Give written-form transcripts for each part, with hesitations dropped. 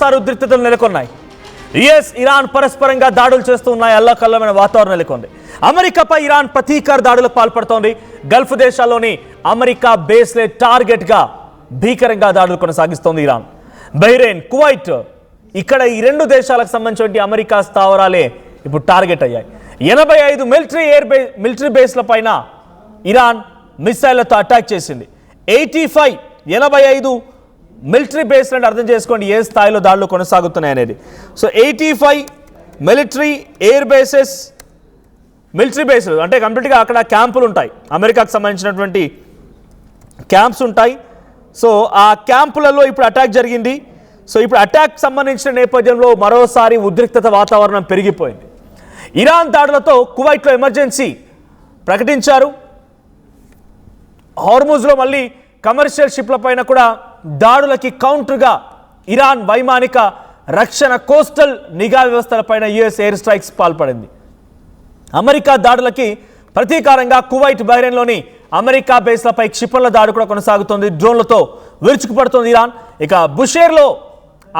మరోసారి ఉద్రిక్తతలు నెలకొన్నాయి. యుఎస్ ఇరాన్ పరస్పరంగా దాడులు చేస్తూ ఉన్నాయి. అల్లకల్లమైన వాతావరణం నెలకొంది. అమెరికాపై ఇరాన్ ప్రతీకార దాడులకు పాల్పడుతోంది. గల్ఫ్ దేశాల్లోని అమెరికా బేస్లే టార్గెట్గా భీకరంగా దాడులు కొనసాగిస్తోంది ఇరాన్. బహ్రెయిన్, కువైట్, ఇక్కడ ఈ రెండు దేశాలకు సంబంధించిన అమెరికా స్థావరాలే ఇప్పుడు టార్గెట్ అయ్యాయి. 85 మిలిటరీ బేస్ల పైన ఇరాన్ మిసైళ్లతో అటాక్ చేసింది. 85 మిలిటరీ బేస్ అంటే అర్థం చేసుకోండి ఏ స్థాయిలో దాడులు కొనసాగుతున్నాయి అనేది. So 85 military air bases, military బేస్లు అంటే కంప్లీట్గా అక్కడ క్యాంపులు ఉంటాయి. అమెరికాకు సంబంధించినటువంటి క్యాంప్స్ ఉంటాయి. సో ఆ క్యాంపులలో ఇప్పుడు అటాక్ జరిగింది. సో ఇప్పుడు అటాక్ సంబంధించిన నేపథ్యంలో మరోసారి ఉద్రిక్తత వాతావరణం పెరిగిపోయింది. ఇరాన్ దాడులతో కువైట్లో ఎమర్జెన్సీ ప్రకటించారు. హార్ముజ్లో మళ్ళీ కమర్షియల్ షిప్ల పైన కూడా దాడులకి కౌంటర్గా ఇరాన్ వైమానిక రక్షణ కోస్టల్ నిఘా వ్యవస్థలపైన యుఎస్ ఎయిర్ స్ట్రైక్స్ పాల్పడింది. అమెరికా దాడులకి ప్రతీకారంగా కువైట్, బహ్రెయిన్లోని అమెరికా బేస్లపై క్షిపణుల దాడి కూడా కొనసాగుతోంది. డ్రోన్లతో విరుచుకుపడుతోంది ఇరాన్. ఇక బుషేర్లో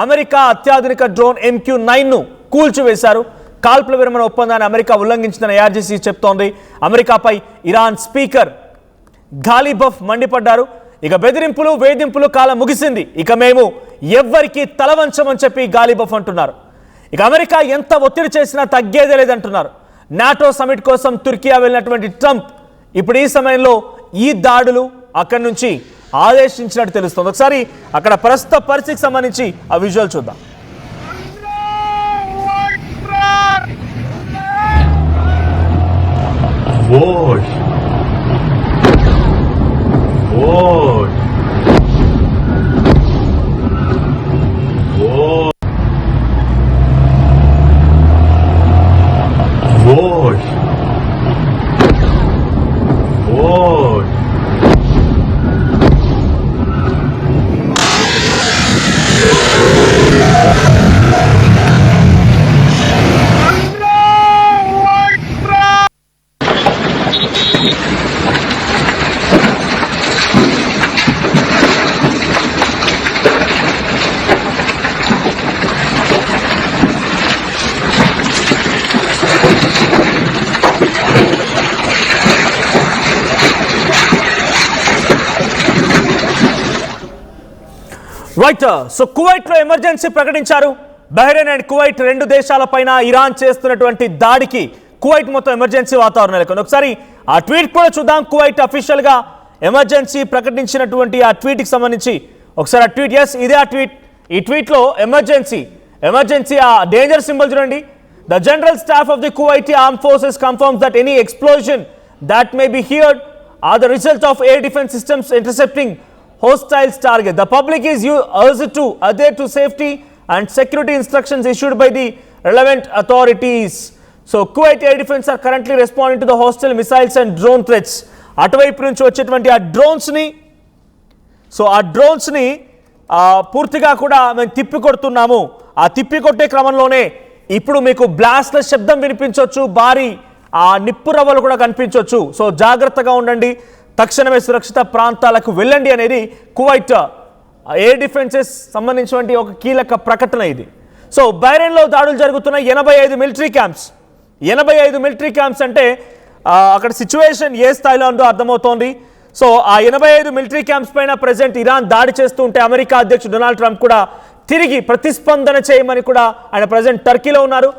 అమెరికా అత్యాధునిక డ్రోన్ MQ-9ను కూల్చివేశారు. కాల్పుల విరమణ ఒప్పందాన్ని అమెరికా ఉల్లంఘించిందని IRGC చెప్తోంది. అమెరికాపై ఇరాన్ స్పీకర్ గాలిబఫ్ మండిపడ్డారు. ఇక బెదిరింపులు, వేధింపులు కాలం ముగిసింది, ఇక మేము ఎవ్వరికి తలవంచమని చెప్పి గాలిబఫ్ అంటున్నారు. ఇక అమెరికా ఎంత ఒత్తిడి చేసినా తగ్గేదే లేదంటున్నారు. నాటో సమిట్ కోసం తుర్కియా వెళ్ళినటువంటి ట్రంప్ ఇప్పుడు ఈ సమయంలో ఈ దాడులు అక్కడి నుంచి ఆదేశించినట్టు తెలుస్తుంది. ఒకసారి అక్కడ ప్రస్తుత పరిస్థితికి సంబంధించి ఆ విజువల్ చూద్దాం. రైట్. సో కువైట్లో ఎమర్జెన్సీ ప్రకటించారు. బహ్రెయిన్ అండ్ కువైట్ రెండు దేశాలపైన ఇరాన్ చేస్తున్నటువంటి దాడికి కువైట్ మొత్తం ఎమర్జెన్సీ వాతావరణం నెలకొంది. ఒకసారి ఆ ట్వీట్ కూడా చూద్దాం. కువైట్ అఫీషియల్గా ఎమర్జెన్సీ ప్రకటించినటువంటి ఆ ట్వీట్కి సంబంధించి ఒకసారి ఆ ట్వీట్. ఎస్, ఇదే ఆ ట్వీట్. ఈ ట్వీట్లో ఎమర్జెన్సీ ఆ డేంజర్ సింబల్ చూడండి. The general staff of the Kuwaiti armed forces confirms that any explosion that may be heard are the result of air defence systems intercepting hostiles target. The public is urged to adhere to safety and security instructions issued by the relevant authorities. So Kuwait Air Defense are currently responding to the hostile missiles and drone threats. అటువైపు నుంచి వచ్చేటువంటి ఆ డ్రోన్స్ని పూర్తిగా కూడా మేము తిప్పికొడుతున్నాము. ఆ తిప్పికొట్టే క్రమంలోనే ఇప్పుడు మీకు బ్లాస్ట్ల శబ్దం వినిపించవచ్చు, భారీ ఆ నిప్పు రవ్వలు కూడా కనిపించవచ్చు. సో జాగ్రత్తగా ఉండండి, తక్షణమే సురక్షిత ప్రాంతాలకు వెళ్ళండి అనేది కువైట్ ఎయిర్ డిఫెన్సెస్ సంబంధించినటువంటి ఒక కీలక ప్రకటన ఇది. సో బహ్రెయిన్లో దాడులు జరుగుతున్న 85 మిలిటరీ క్యాంప్స్ అంటే అక్కడ సిచ్యువేషన్ ఏ స్థాయిలో ఉందో అర్థమవుతోంది. సో ఆ 85 మిలిటరీ క్యాంప్స్ పైన ప్రెసిడెంట్ ఇరాన్ దాడి చేస్తూ ఉంటే అమెరికా అధ్యక్షుడు డొనాల్డ్ ట్రంప్ కూడా తిరిగి ప్రతిస్పందన చేయమని కూడా ఆయన ప్రెసిడెంట్ టర్కీలో ఉన్నారు.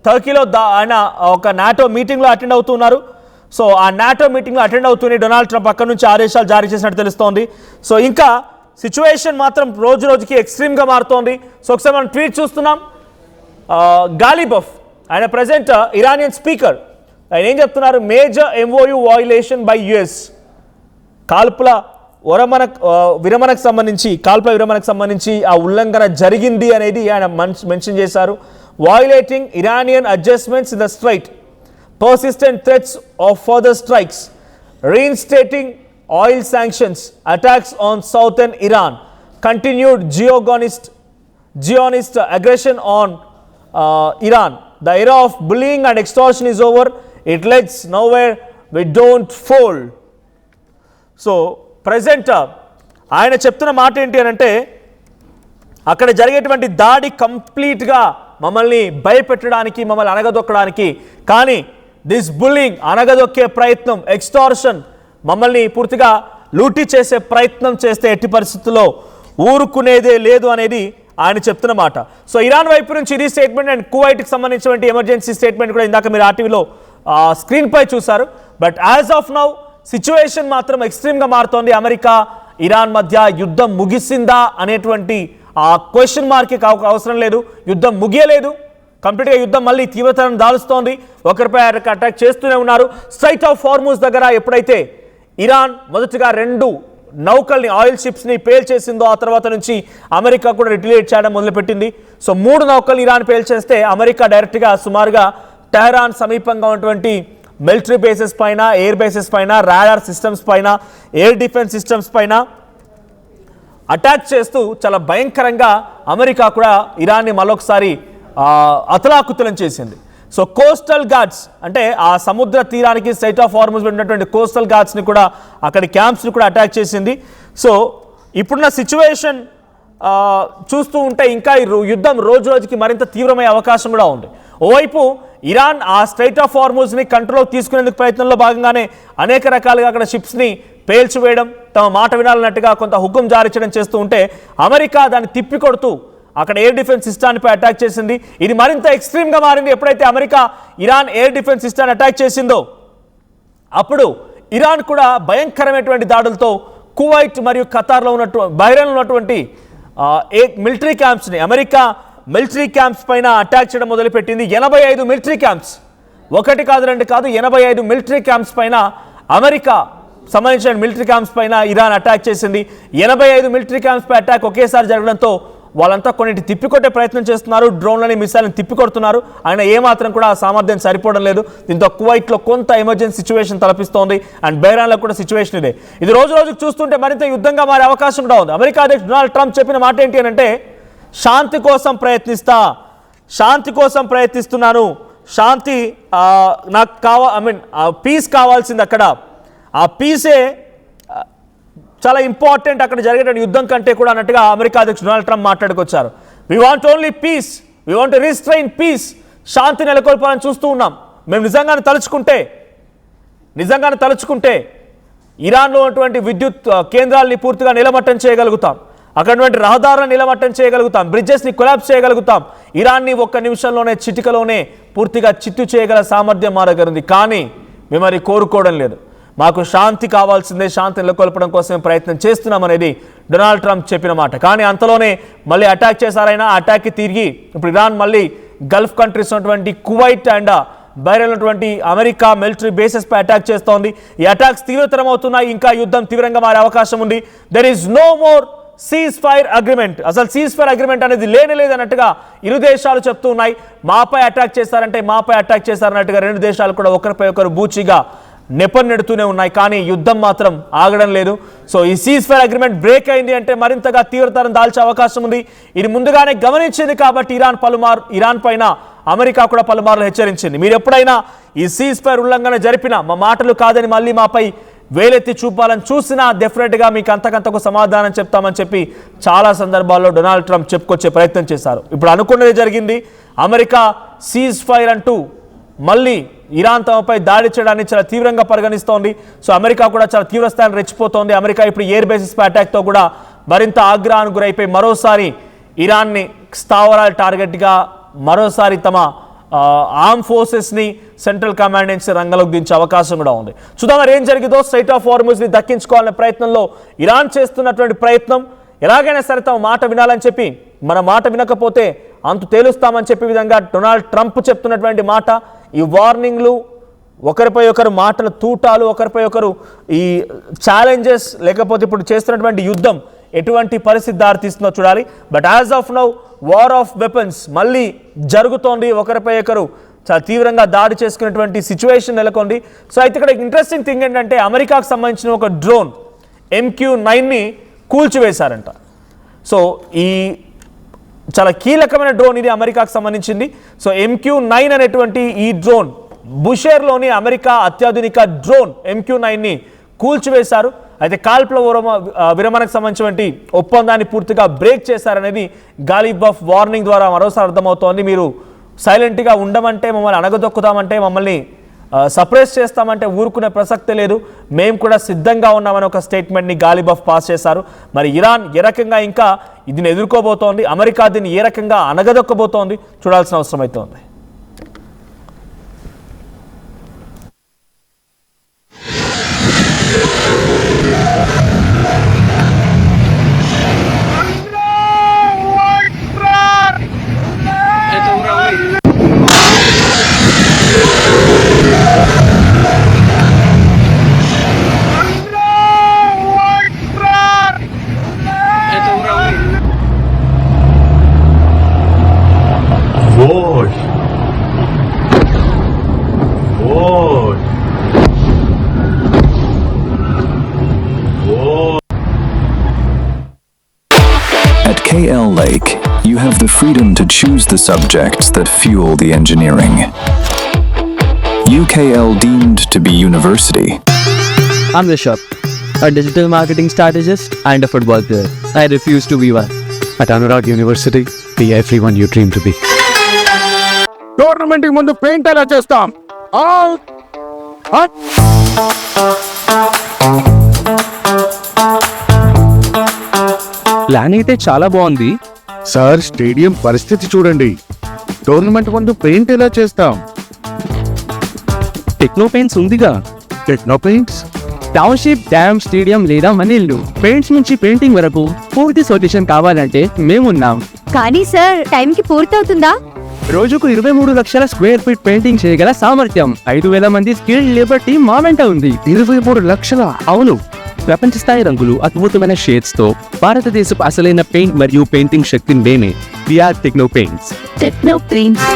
టర్కీలో ఆయన ఒక నాటో మీటింగ్లో అటెండ్ అవుతున్నారు. సో ఆ నాటో మీటింగ్లో అటెండ్ అవుతూనే డొనాల్డ్ ట్రంప్ అక్కడి నుంచి ఆదేశాలు జారీ చేసినట్టు తెలుస్తోంది. సో ఇంకా సిచ్యువేషన్ మాత్రం రోజు రోజుకి ఎక్స్ట్రీమ్గా మారుతోంది. సో ఒకసారి మనం ట్వీట్ చూస్తున్నాం. గాలిబఫ్ ఆయన ప్రెసిడెంట్ ఇరానియన్ స్పీకర్ ఆయన ఏం చెప్తున్నారు? Major MOU violation by US. కాల్పుల విరమణకు సంబంధించి ఆ ఉల్లంఘన జరిగింది అనేది ఆయన మెన్షన్ చేశారు. Violating Iranian adjustments in the strait, persistent threats of further strikes, reinstating oil sanctions, attacks on southern Iran, continued Zionist aggression on Iran. The era of bullying and extortion is over. It leads nowhere. We don't fold. So, present ఆయన చెప్తున్న మాట ఏంటి అని అంటే అక్కడ జరిగేటువంటి దాడి కంప్లీట్గా మమ్మల్ని భయపెట్టడానికి, మమ్మల్ని అనగదొక్కడానికి, కానీ దిస్ బుల్లింగ్, అనగదొక్కే ప్రయత్నం, ఎక్స్టార్షన్, మమ్మల్ని పూర్తిగా లూటీ చేసే ప్రయత్నం చేస్తే ఎట్టి పరిస్థితుల్లో ఊరుకునేదే లేదు అనేది ఆయన చెప్తున్న మాట. సో ఇరాన్ వైపు నుంచి ఇది స్టేట్మెంట్. అండ్ కువైట్కి సంబంధించినటువంటి ఎమర్జెన్సీ స్టేట్మెంట్ కూడా ఇందాక మీరు ఆర్టీవీలో స్క్రీన్ పై చూశారు. But as of now situation మాత్రం ఎక్స్ట్రీమ్గా మారుతోంది. అమెరికా ఇరాన్ మధ్య యుద్ధం ముగిసిందా అనేటువంటి ఆ క్వశ్చన్ మార్క్కి అవసరం లేదు. యుద్ధం ముగియలేదు, కంప్లీట్గా యుద్ధం మళ్ళీ తీవ్రతరం దాలుస్తోంది. ఒకరిపై అటాక్ చేస్తూనే ఉన్నారు. స్ట్రైట్ ఆఫ్ హార్మూజ్ దగ్గర ఎప్పుడైతే ఇరాన్ మొదటగా 2 నౌకల్ని, ఆయిల్ షిప్స్ని పేల్చేసిందో ఆ తర్వాత నుంచి అమెరికా కూడా రిటిలియేట్ చేయడం మొదలుపెట్టింది. సో 3 నౌకలు ఇరాన్ పేల్చేస్తే అమెరికా డైరెక్ట్గా సుమారుగా టెహరాన్ సమీపంగా ఉన్నటువంటి మిలిటరీ బేసెస్ పైన, ఎయిర్ బేసెస్ పైన, రాడార్ సిస్టమ్స్ పైన, ఎయిర్ డిఫెన్స్ సిస్టమ్స్ పైన అటాక్ చేస్తూ చాలా భయంకరంగా అమెరికా కూడా ఇరాన్ని మరొకసారి అతలాకుతలం చేసింది. సో కోస్టల్ గార్డ్స్ అంటే ఆ సముద్ర తీరానికి స్ట్రైట్ ఆఫ్ హార్మూజ్ ఉన్నటువంటి కోస్టల్ గార్డ్స్ని కూడా అక్కడి క్యాంప్స్ని కూడా అటాక్ చేసింది. సో ఇప్పుడున్న సిచ్యువేషన్ చూస్తూ ఉంటే ఇంకా యుద్ధం రోజు రోజుకి మరింత తీవ్రమయ్యే అవకాశం కూడా ఉంది. ఓవైపు ఇరాన్ ఆ స్ట్రైట్ ఆఫ్ హార్మూజ్ని కంట్రోల్ తీసుకునేందుకు ప్రయత్నంలో భాగంగానే అనేక రకాలుగా అక్కడ షిప్స్ని పేల్చివేయడం, తమ మాట వినాలన్నట్టుగా కొంత హుకుం జారీ చేయడం చేస్తూ ఉంటే అమెరికా దాన్ని తిప్పికొడుతూ అక్కడ ఎయిర్ డిఫెన్స్ సిస్టాన్పై అటాక్ చేసింది. ఇది మరింత ఎక్స్ట్రీమ్గా మారింది. ఎప్పుడైతే అమెరికా ఇరాన్ ఎయిర్ డిఫెన్స్ సిస్టాన్ని అటాక్ చేసిందో అప్పుడు ఇరాన్ కూడా భయంకరమైనటువంటి దాడులతో కువైట్ మరియు ఖతార్లో బహ్రెయిన్లో ఉన్నటువంటి మిలిటరీ క్యాంప్స్ని, అమెరికా మిలిటరీ క్యాంప్స్ పైన అటాక్ చేయడం మొదలుపెట్టింది. 85 మిలిటరీ క్యాంప్స్, 1 కాదు 2 కాదు, 85 మిలిటరీ క్యాంప్స్ పైన అమెరికా సంబంధించిన మిలిటరీ క్యాంప్స్ పైన ఇరాన్ అటాక్ చేసింది. 85 మిలిటరీ క్యాంప్స్ పై అటాక్ ఒకేసారి జరగడంతో వాళ్ళంతా కొన్నిటి తిప్పికొట్టే ప్రయత్నం చేస్తున్నారు, డ్రోన్లని, మిసైల్ని తిప్పికొడుతున్నారు. ఆయన ఏమాత్రం కూడా ఆ సామర్థ్యం సరిపోవడం లేదు. దీంతో కువైట్లో కొంత ఎమర్జెన్సీ సిచ్యువేషన్ తలపిస్తోంది. అండ్ బహ్రెయిన్లో కూడా సిచ్యువేషన్ ఇదే. ఇది రోజు రోజుకు చూస్తుంటే మరింత యుద్ధంగా మారే అవకాశం కూడా ఉంది. అమెరికా అధ్యక్షుడు డొనాల్డ్ ట్రంప్ చెప్పిన మాట ఏంటి అని అంటే, శాంతి కోసం ప్రయత్నిస్తున్నాను, శాంతి నాకు పీస్ కావాల్సింది. అక్కడ ఆ పీసే చాలా ఇంపార్టెంట్ అక్కడ జరిగేటువంటి యుద్ధం కంటే కూడా అన్నట్టుగా అమెరికా అధ్యక్షుడు డొనాల్డ్ ట్రంప్ మాట్లాడుకొచ్చారు. We want only peace, we want to restrain peace, శాంతి నెలకొల్పాలని చూస్తూ ఉన్నాం. మేము నిజంగానే తలుచుకుంటే ఇరాన్లో ఉన్నటువంటి విద్యుత్ కేంద్రాలని పూర్తిగా నిలమట్టం చేయగలుగుతాం, అక్కడటువంటి రహదారులను నిలమట్టం చేయగలుగుతాం, బ్రిడ్జెస్ని కొలాప్స్ చేయగలుగుతాం, ఇరాన్ని 1 నిమిషంలోనే, చిటికలోనే పూర్తిగా చిత్తు చేయగల సామర్థ్యం మా దగ్గర ఉంది. కానీ మేము అది కోరుకోవడం లేదు. మాకు శాంతి కావాల్సిందే, శాంతి నెలకొల్పడం కోసం ప్రయత్నం చేస్తున్నామనేది డొనాల్డ్ ట్రంప్ చెప్పిన మాట. కానీ అంతలోనే మళ్ళీ అటాక్ చేశారైనా అటాక్కి తిరిగి ఇప్పుడు ఇరాన్ మళ్ళీ గల్ఫ్ కంట్రీస్ ఉన్నటువంటి కువైట్ అండ్ బహ్రెయిన్ ఉన్నటువంటి అమెరికా మిలిటరీ బేసెస్ పై అటాక్ చేస్తోంది. ఈ అటాక్స్ తీవ్రతరం అవుతున్నాయి. ఇంకా యుద్ధం తీవ్రంగా మారే అవకాశం ఉంది. There is no more ceasefire agreement. అసలు సీజ్ ఫైర్ అగ్రిమెంట్ అనేది లేనలేదన్నట్టుగా ఇరు దేశాలు చెప్తూ ఉన్నాయి. మాపై అటాక్ చేశారన్నట్టుగా 2 దేశాలు కూడా ఒకరిపై ఒకరు బూచిగా నెపన్నెడుతూనే ఉన్నాయి. కానీ యుద్ధం మాత్రం ఆగడం లేదు. సో ఈ సీజ్ ఫైర్ అగ్రిమెంట్ బ్రేక్ అయింది అంటే మరింతగా తీవ్రతరం దాల్చే అవకాశం ఉంది. ఇది ముందుగానే గమనించింది కాబట్టి ఇరాన్ పైన అమెరికా కూడా పలుమార్లు హెచ్చరించింది. మీరు ఎప్పుడైనా ఈ సీజ్ ఫైర్ ఉల్లంఘన జరిపినా, మా మాటలు కాదని మళ్ళీ మాపై వేలెత్తి చూపాలని చూసినా డెఫినెట్గా మీకు అంతకంతకు సమాధానం చెప్తామని చెప్పి చాలా సందర్భాల్లో డొనాల్డ్ ట్రంప్ చెప్పుకొచ్చే ప్రయత్నం చేశారు. ఇప్పుడు అనుకున్నది జరిగింది. అమెరికా సీజ్ ఫైర్ అంటూ మళ్ళీ ఇరాన్ తమపై దాడి చేయడాన్ని చాలా తీవ్రంగా పరిగణిస్తోంది. సో అమెరికా కూడా చాలా తీవ్ర స్థాయిలో రెచ్చిపోతోంది. అమెరికా ఇప్పుడు ఎయిర్ బేసిస్ పై అటాక్తో కూడా మరింత ఆగ్రహానికి గురైపోయి మరోసారి ఇరాన్ని స్థావరాల టార్గెట్గా మరోసారి తమ ఆర్మ్ ఫోర్సెస్ని, సెంట్రల్ కమాండ్ నుంచి రంగంలోకి దించే అవకాశం కూడా ఉంది. చూద్దాం మరి ఏం జరిగిందో. స్ట్రైట్ ఆఫ్ హార్మూజ్ని దక్కించుకోవాలనే ప్రయత్నంలో ఇరాన్ చేస్తున్నటువంటి ప్రయత్నం, ఎలాగైనా సరే తమ మాట వినాలని చెప్పి, మన మాట వినకపోతే అంతు తేలుస్తామని చెప్పే విధంగా డొనాల్డ్ ట్రంప్ చెప్తున్నటువంటి మాట, ఈ వార్నింగ్లు, ఒకరిపై ఒకరు మాటల తూటాలు, ఒకరిపై ఒకరు ఈ ఛాలెంజెస్, లేకపోతే ఇప్పుడు చేస్తున్నటువంటి యుద్ధం ఎటువంటి పరిస్థితి దారితీస్తుందో చూడాలి. But as of now war of weapons మళ్ళీ జరుగుతోంది. ఒకరిపై ఒకరు చాలా తీవ్రంగా దాడి చేసుకునేటువంటి సిచ్యువేషన్ నెలకొంది. సో అయితే ఇక్కడ ఇంట్రెస్టింగ్ థింగ్ ఏంటంటే, అమెరికాకు సంబంధించిన ఒక డ్రోన్ MQ-9ని కూల్చివేశారంట. సో ఈ చాలా కీలకమైన డ్రోన్ ఇది, అమెరికాకు సంబంధించింది. సో MQ-9 అనేటువంటి ఈ డ్రోన్ బుషేర్లోని అమెరికా అత్యాధునిక డ్రోన్ MQ-9ని కూల్చివేశారు. అయితే కాల్పుల విరమణకు సంబంధించినటువంటి ఒప్పందాన్ని పూర్తిగా బ్రేక్ చేశారనేది గాలిబఫ్ వార్నింగ్ ద్వారా మరోసారి అర్థమవుతోంది. మీరు సైలెంట్గా ఉండమంటే, మమ్మల్ని అణగదొక్కుతామంటే, మమ్మల్ని సప్రెస్ చేస్తామంటే ఊరుకునే ప్రసక్తే లేదు, మేము కూడా సిద్ధంగా ఉన్నామని ఒక స్టేట్మెంట్ని గాలిబఫ్ పాస్ చేశారు. మరి ఇరాన్ ఏ రకంగా ఇంకా దీన్ని ఎదుర్కోబోతోంది, అమెరికా దీన్ని ఏ రకంగా అణగదొక్కబోతోంది చూడాల్సిన అవసరం అయితే ఉంది. At KL Lake, you have the freedom to choose the subjects that fuel the engineering. UKL deemed to be university. I'm Rishabh, a digital marketing strategist and a football player. I refuse to be one. At Anurag University, be everyone you dream to be. Tournament ముందు paint ఎలా చేస్తాం? Plan అయితే చాలా బాగుంది. Sir, stadium పరిస్థితి చూడండి. Tournament ముందు paint ఎలా చేస్తాం? టెక్నో పెయింట్స్ ఉందిగా. Techno paints, township, dam, stadium లేదా మనీళ్ళు, పెయింట్స్ నుంచి పెయింటింగ్ వరకు పూర్తి సొల్యూషన్ కావాలంటే మేమున్నాం. కానీ సార్, టైంకి పూర్తవుతుందా? రోజుకు 23 లక్షల స్క్వేర్ ఫీట్ పెయింటింగ్ చేయగల సామర్థ్యం, 5,000 మంది స్కిల్డ్ లేబర్ టీమ్ మా వెంట ఉంది. 23 లక్షల? అవును, ప్రపంచ స్థాయి రంగులు, అద్భుతమైన షేడ్స్ తో భారతదేశపు అసలైన పెయింట్ మరియు పెయింటింగ్ శక్తిని మేమే. We are techno paints. Techno paints.